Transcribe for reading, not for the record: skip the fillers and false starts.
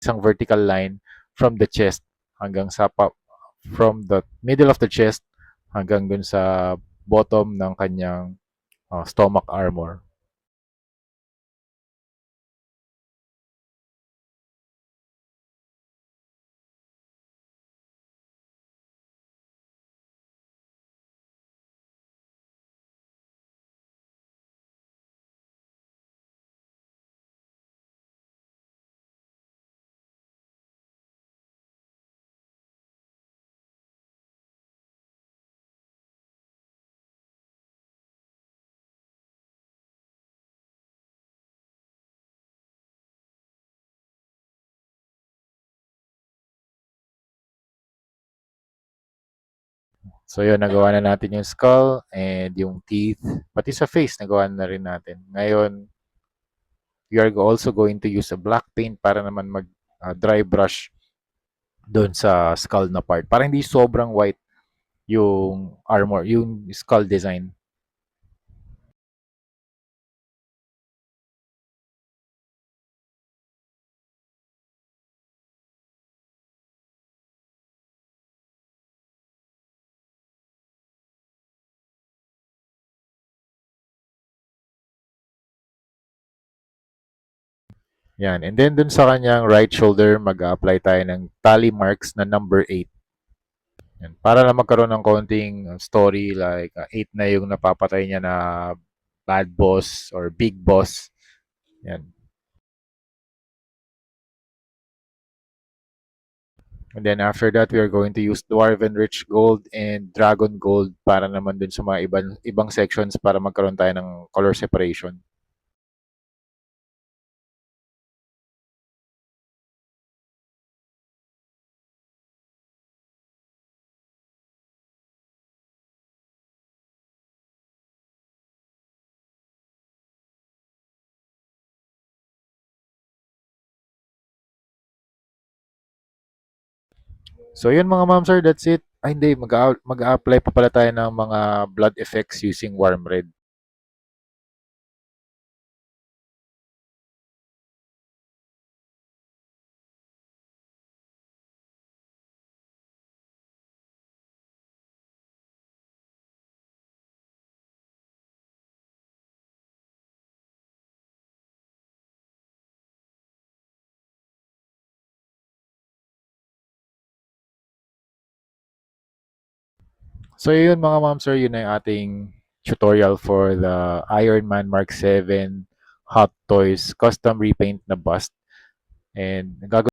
isang vertical line from the chest hanggang sa from the middle of the chest hanggang dun sa bottom ng kanyang stomach armor. So yun, nagawa na natin yung skull and yung teeth, pati sa face, nagawa na rin natin. Ngayon, we are also going to use a black paint para naman mag dry brush doon sa skull na part. Para hindi sobrang white yung armor, yung skull design. Yan. And then dun sa kanyang right shoulder, mag-apply tayo ng tally marks na number 8. Yan. Para lang magkaroon ng konting story like 8 na yung napapatay niya na bad boss or big boss. Yan. And then after that, we are going to use Dwarven Rich Gold and Dragon Gold para naman dun sa mga ibang sections para magkaroon tayo ng color separation. So yun mga ma'am sir, that's it. Ay hindi, mag-a-apply pa pala tayo ng mga blood effects using warm red. So yun mga ma'am sir, yun na yung ating tutorial for the Iron Man Mark 7 Hot Toys custom repaint na bust. And gagawin